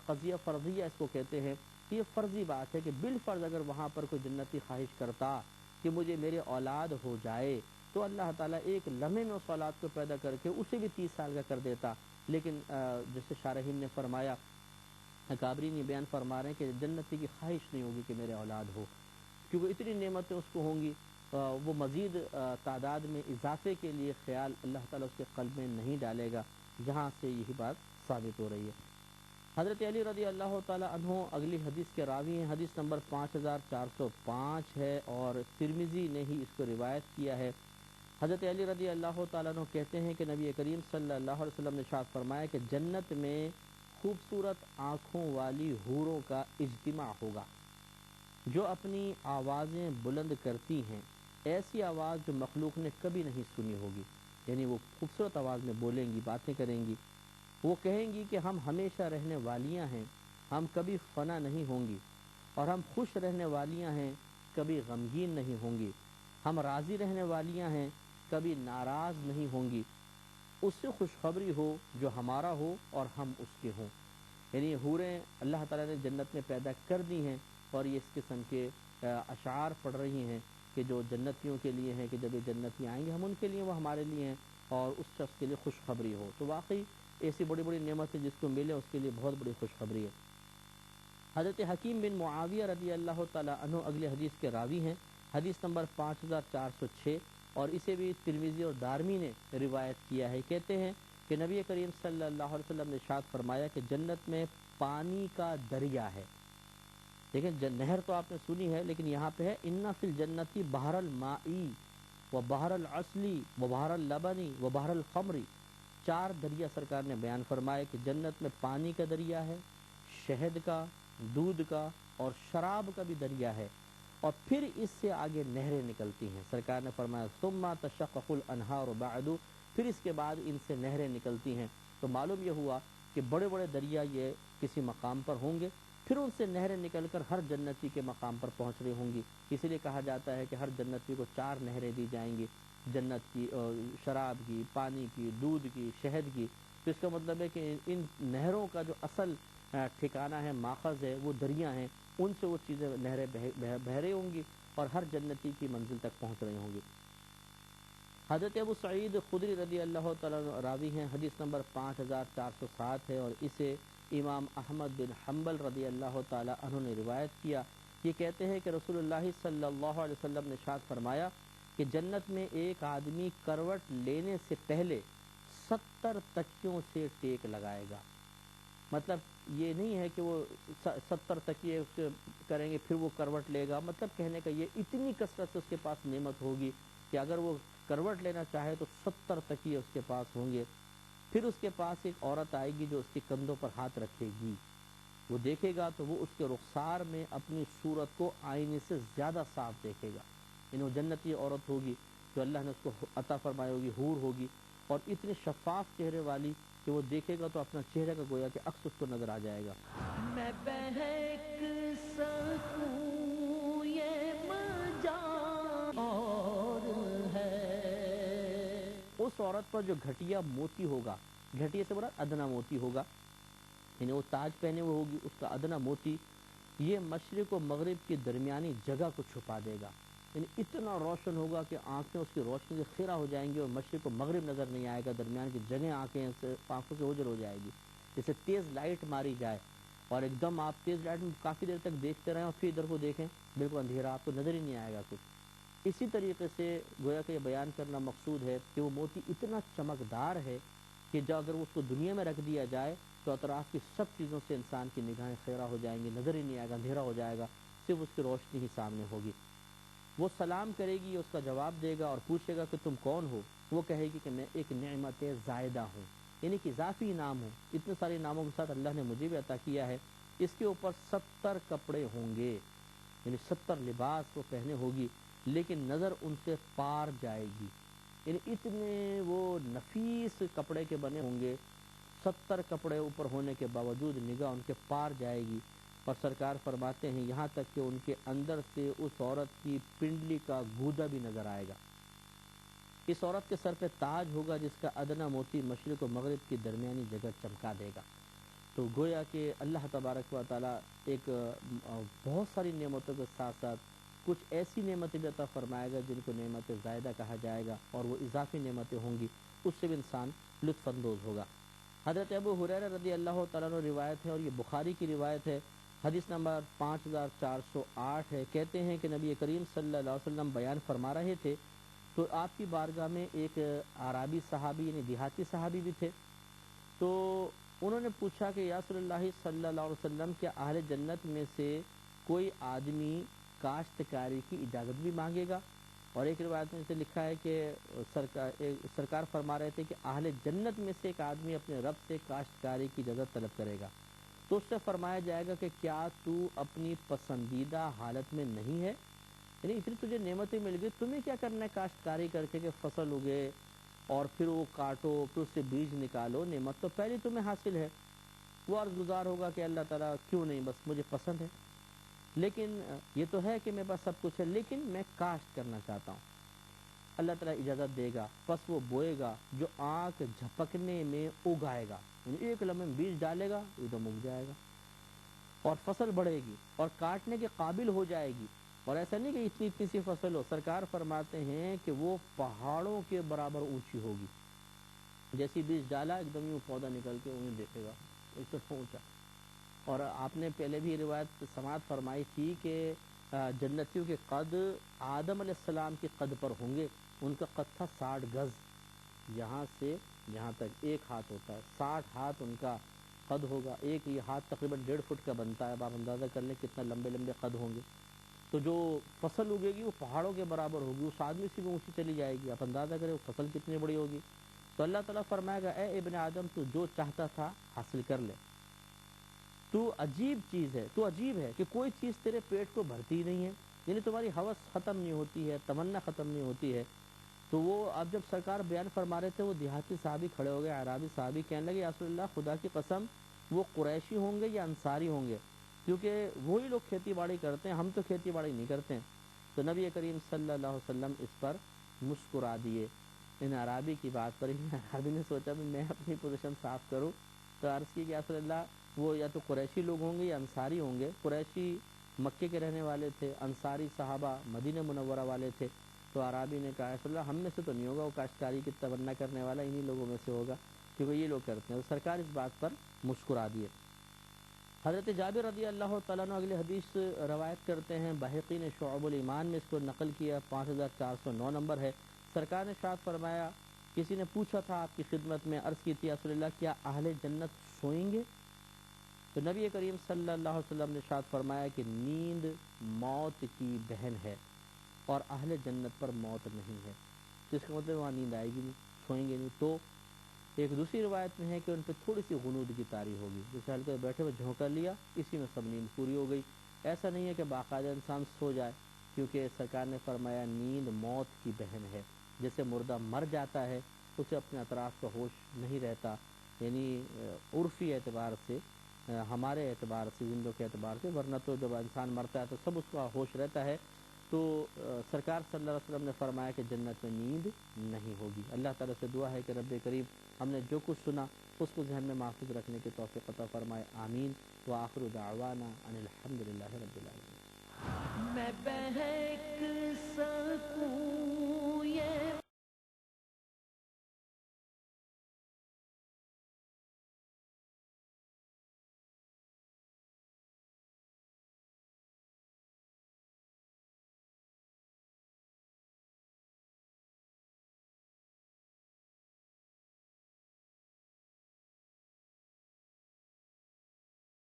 قضیہ فرضیہ اس کو کہتے ہیں کہ یہ فرضی بات ہے کہ بالفرض اگر وہاں پر کوئی جنتی خواہش کرتا کہ مجھے میرے اولاد ہو جائے تو اللہ تعالیٰ ایک لمحے میں اس اولاد کو پیدا کر کے اسے بھی 30 سال کا کر دیتا. لیکن جیسے شارحین نے فرمایا، کابری نے بیان فرما رہے ہیں کہ جنتی کی خواہش نہیں ہوگی کہ میرے اولاد ہو، کیونکہ اتنی نعمتیں اس کو ہوں گی. وہ مزید تعداد میں اضافے کے لیے خیال اللہ تعالیٰ اس کے قلب میں نہیں ڈالے گا، جہاں سے یہی بات ثابت ہو رہی ہے. حضرت علی رضی اللہ تعالیٰ عنہ اگلی حدیث کے راوی ہیں. حدیث نمبر 5405 ہے اور ترمذی نے ہی اس کو روایت کیا ہے. حضرت علی رضی اللہ تعالیٰ عنہ کہتے ہیں کہ نبی کریم صلی اللہ علیہ وسلم نے ارشاد فرمایا کہ جنت میں خوبصورت آنکھوں والی حوروں کا اجتماع ہوگا جو اپنی آوازیں بلند کرتی ہیں، ایسی آواز جو مخلوق نے کبھی نہیں سنی ہوگی. یعنی وہ خوبصورت آواز میں بولیں گی، باتیں کریں گی. وہ کہیں گی کہ ہم ہمیشہ رہنے والیاں ہیں، ہم کبھی فنا نہیں ہوں گی، اور ہم خوش رہنے والیاں ہیں، کبھی غمگین نہیں ہوں گی. ہم راضی رہنے والیاں ہیں، کبھی ناراض نہیں ہوں گی. اس سے خوشخبری ہو جو ہمارا ہو اور ہم اس کے ہوں. یعنی حوریں اللہ تعالیٰ نے جنت میں پیدا کر دی ہیں، اور یہ اس قسم کے اشعار پڑھ رہی ہیں کہ جو جنتیوں کے لیے ہیں کہ جب یہ جنتی آئیں گے ہم ان کے لیے، وہ ہمارے لیے ہیں، اور اس شخص کے لیے خوشخبری ہو. تو واقعی ایسی بڑی بڑی نعمتیں جس کو ملے اس کے لیے بہت بڑی خوشخبری ہے. حضرت حکیم بن معاویہ رضی اللہ تعالیٰ عنہ اگلے حدیث کے راوی ہیں. حدیث نمبر 5406 اور اسے بھی ترمذی اور دارمی نے روایت کیا ہے. کہتے ہیں کہ نبی کریم صلی اللہ علیہ وسلم نے ارشاد فرمایا کہ جنت میں پانی کا دریا ہے. لیکن نہر تو آپ نے سنی ہے، لیکن یہاں پہ ہے ان فی الجنتی بحر المائی و بحر العسلی و بحر اللبنی و بحر الخمری. 4 دریا سرکار نے بیان فرمایا کہ جنت میں پانی کا دریا ہے، شہد کا، دودھ کا اور شراب کا بھی دریا ہے، اور پھر اس سے آگے نہریں نکلتی ہیں. سرکار نے فرمایا ثم تشقق الانہار بعد، پھر اس کے بعد ان سے نہریں نکلتی ہیں. تو معلوم یہ ہوا کہ بڑے بڑے دریا یہ کسی مقام پر ہوں گے، پھر ان سے نہریں نکل کر ہر جنتی کے مقام پر پہنچ رہی ہوں گی. اسی لیے کہا جاتا ہے کہ ہر جنتی کو 4 نہریں دی جائیں گی، جنت کی، شراب کی، پانی کی، دودھ کی، شہد کی. تو اس کا مطلب ہے کہ ان نہروں کا جو اصل ٹھکانہ ہے، ماخذ ہے، وہ دریا ہیں. ان سے وہ چیزیں نہریں بہہ رہی ہوں گی اور ہر جنتی کی منزل تک پہنچ رہی ہوں گی. حضرت ابو سعید خدری رضی اللہ تعالیٰ راوی ہیں. حدیث نمبر 5407 ہے اور اسے امام احمد بن حنبل رضی اللہ تعالیٰ عنہ نے روایت کیا. یہ کہتے ہیں کہ رسول اللہ صلی اللہ علیہ وسلم نے ارشاد فرمایا کہ جنت میں ایک آدمی کروٹ لینے سے پہلے 70 تکیوں سے ٹیک لگائے گا. مطلب یہ نہیں ہے کہ وہ 70 تکیے اس کے کریں گے پھر وہ کروٹ لے گا. مطلب کہنے کا یہ اتنی کثرت سے اس کے پاس نعمت ہوگی کہ اگر وہ کروٹ لینا چاہے تو 70 تکیے اس کے پاس ہوں گے. پھر اس کے پاس ایک عورت آئے گی جو اس کے کندھوں پر ہاتھ رکھے گی. وہ دیکھے گا تو وہ اس کے رخسار میں اپنی صورت کو آئینے سے زیادہ صاف دیکھے گا. یعنی وہ جنتی عورت ہوگی جو اللہ نے اس کو عطا فرمائی ہوگی، حور ہوگی، اور اتنے شفاف چہرے والی کہ وہ دیکھے گا تو اپنا چہرے کا گویا کہ عکس اس کو نظر آ جائے گا. میں بہک سکوں یہ مجال اور ہے. اس عورت پر جو گھٹیا موتی ہوگا، گھٹیا سے بڑا ادنا موتی ہوگا، یعنی وہ تاج پہنے ہوئے ہوگی، اس کا ادنا موتی یہ مشرق و مغرب کی درمیانی جگہ کو چھپا دے گا. یعنی اتنا روشن ہوگا کہ آنکھیں اس کی روشنی سے خیرہ ہو جائیں گی اور مشرق و مغرب نظر نہیں آئے گا. درمیان کی جگہ آنکھوں سے اوجھل ہو جائے گی. جیسے تیز لائٹ ماری جائے اور ایک دم آپ تیز لائٹ میں کافی دیر تک دیکھتے رہیں اور پھر ادھر کو دیکھیں، بالکل اندھیرا، آپ کو نظر ہی نہیں آئے گا کچھ. اسی طریقے سے گویا کہ یہ بیان کرنا مقصود ہے کہ وہ موتی اتنا چمکدار ہے کہ جب اگر اس کو دنیا میں رکھ دیا جائے تو اطراف کی سب چیزوں سے انسان کی نگاہیں خیرہ ہو جائیں گی، نظر ہی نہیں آئے گا، اندھیرا ہو جائے گا، صرف اس کی روشنی ہی سامنے ہوگی. وہ سلام کرے گی، اس کا جواب دے گا اور پوچھے گا کہ تم کون ہو. وہ کہے گی کہ میں ایک نعمت زائدہ ہوں، یعنی کہ اضافی انعام ہوں. اتنے سارے انعاموں کے ساتھ اللہ نے مجھے بھی عطا کیا ہے. اس کے اوپر 70 کپڑے ہوں گے، یعنی 70 لباس وہ پہنے ہوگی، لیکن نظر ان سے پار جائے گی. یعنی اتنے وہ نفیس کپڑے کے بنے ہوں گے، 70 کپڑے اوپر ہونے کے باوجود نگاہ ان کے پار جائے گی. اور سرکار فرماتے ہیں یہاں تک کہ ان کے اندر سے اس عورت کی پنڈلی کا گودا بھی نظر آئے گا. اس عورت کے سر پہ تاج ہوگا جس کا ادنا موتی مشرق و مغرب کی درمیانی جگہ چمکا دے گا. تو گویا کہ اللہ تبارک و تعالیٰ ایک بہت ساری نعمتوں کے ساتھ ساتھ کچھ ایسی نعمتیں بھی عطا فرمائے گا جن کو نعمت زائدہ کہا جائے گا، اور وہ اضافی نعمتیں ہوں گی، اس سے بھی انسان لطف اندوز ہوگا۔ حضرت ابو ہریرہ رضی اللہ تعالیٰ عنہ روایت ہے، اور یہ بخاری کی روایت ہے، حدیث نمبر 5408 ہے، کہتے ہیں کہ نبی کریم صلی اللہ علیہ وسلم بیان فرما رہے تھے تو آپ کی بارگاہ میں ایک اعرابی صحابی یعنی دیہاتی صحابی بھی تھے، تو انہوں نے پوچھا کہ یا رسول اللہ صلی اللہ علیہ وسلم کیا اہل جنت میں سے کوئی آدمی کاشتکاری کی اجازت بھی مانگے گا؟ اور ایک روایت میں سے لکھا ہے کہ سرکار فرما رہے تھے کہ اہل جنت میں سے ایک آدمی اپنے رب سے کاشتکاری کی اجازت طلب کرے گا تو اس سے فرمایا جائے گا کہ کیا تو اپنی پسندیدہ حالت میں نہیں ہے، یعنی اتنی تجھے نعمتیں مل گئی، تمہیں کیا کرنا ہے کاشتکاری کر کے کہ فصل اگے اور پھر وہ کاٹو، پھر اس سے بیج نکالو، نعمت تو پہلے تمہیں حاصل ہے۔ وہ عرض گزار ہوگا کہ اللہ تعالیٰ کیوں نہیں، بس مجھے پسند ہے، لیکن یہ تو ہے کہ میرے پاس سب کچھ ہے، لیکن میں کاشت کرنا چاہتا ہوں۔ اللہ تعالیٰ اجازت دے گا، پس وہ بوئے گا، جو آنکھ جھپکنے میں اگائے گا، یعنی ایک لمحے میں بیج ڈالے گا ایک دم اگ جائے گا، اور فصل بڑھے گی اور کاٹنے کے قابل ہو جائے گی، اور ایسا نہیں کہ اتنی اتنی سی فصل ہو، سرکار فرماتے ہیں کہ وہ پہاڑوں کے برابر اونچی ہوگی، جیسی بیج ڈالا ایک دم یوں پودا نکل کے انہیں دیکھے گا اس سے پہنچا۔ اور آپ نے پہلے بھی روایت سماعت فرمائی تھی کہ جنتیوں کے قد آدم علیہ السلام کے قد پر ہوں گے، ان کا قد تھا 60 گز، یہاں سے جہاں تک 1 ہاتھ ہوتا ہے، 60 ہاتھ ان کا قد ہوگا، ایک یہ ہاتھ تقریباً 1.5 فٹ کا بنتا ہے، اب آپ اندازہ کر لیں کتنا لمبے لمبے قد ہوں گے، تو جو فصل اگے گی وہ پہاڑوں کے برابر ہوگی، اس آدمی سے بھی اونچی چلی جائے گی، آپ اندازہ کریں وہ فصل کتنی بڑی ہوگی۔ تو اللہ تعالیٰ فرمائے گا اے ابن آدم تو جو چاہتا تھا حاصل کر لے، تو عجیب چیز ہے، تو عجیب ہے کہ کوئی چیز تیرے پیٹ کو بھرتی نہیں ہے، یعنی تمہاری ہوس ختم نہیں ہوتی ہے، تمنا ختم نہیں ہوتی ہے۔ تو وہ اب جب سرکار بیان فرما رہے تھے، وہ دیہاتی صحابی کھڑے ہو گئے، اعرابی صحابی کہنے لگے یا رسول اللہ خدا کی قسم وہ قریشی ہوں گے یا انصاری ہوں گے، کیونکہ وہی لوگ کھیتی باڑی کرتے ہیں، ہم تو کھیتی باڑی نہیں کرتے ہیں۔ تو نبی کریم صلی اللہ علیہ وسلم اس پر مسکرا دیے، ان عرابی کی بات پر ہی عربی نے سوچا بھی میں اپنی پوزیشن صاف کروں، تو عرض کی کہ یا رسول اللہ وہ یا تو قریشی لوگ ہوں گے یا انصاری ہوں گے، قریشی مکے کے رہنے والے تھے، انصاری صحابہ مدینہ منورہ والے تھے، تو عرابی نے کہا رسول اللہ ہم میں سے تو نہیں ہوگا، وہ کاشتکاری کی تمنا کرنے والا انہی لوگوں میں سے ہوگا کیونکہ یہ لوگ کرتے ہیں۔ تو سرکار اس بات پر مسکرا دیے۔ حضرت جابر رضی اللہ تعالیٰ عنہ اگلے حدیث روایت کرتے ہیں، بحقی نے شعب الایمان میں اس کو نقل کیا، 5409 نمبر ہے۔ سرکار نے ارشاد فرمایا کسی نے پوچھا تھا آپ کی خدمت میں، عرض کی تھی رسول اللہ کیا اہل جنت سوئیں گے؟ تو نبی کریم صلی اللہ علیہ وسلم نے ارشاد فرمایا کہ نیند موت کی بہن ہے اور اہل جنت پر موت نہیں ہے، جس کا مطلب وہاں نیند آئے گی نہیں، سوئیں گے نہیں۔ تو ایک دوسری روایت میں ہے کہ ان پہ تھوڑی سی غنودگی طاری ہوگی، جیسے ہلکے بیٹھے ہوئے جھونکا لیا، اسی میں سب نیند پوری ہو گئی۔ ایسا نہیں ہے کہ باقاعدہ انسان سو جائے، کیونکہ سرکار نے فرمایا نیند موت کی بہن ہے، جیسے مردہ مر جاتا ہے اسے اپنے اطراف کا ہوش نہیں رہتا، یعنی عرفی اعتبار سے، ہمارے اعتبار سے، زندوں کے اعتبار سے، ورنہ تو جب انسان مرتا ہے تو سب اس کا ہوش رہتا ہے۔ تو سرکار صلی اللہ علیہ وسلم نے فرمایا کہ جنت میں نیند نہیں ہوگی۔ اللہ تعالیٰ سے دعا ہے کہ رب کریم ہم نے جو کچھ سنا اس کو ذہن میں محفوظ رکھنے کی توفیق عطا فرمائے، آمین۔ وآخر دعوانا ان الحمدللہ رب العالمین۔ میں بہک سکوں یہ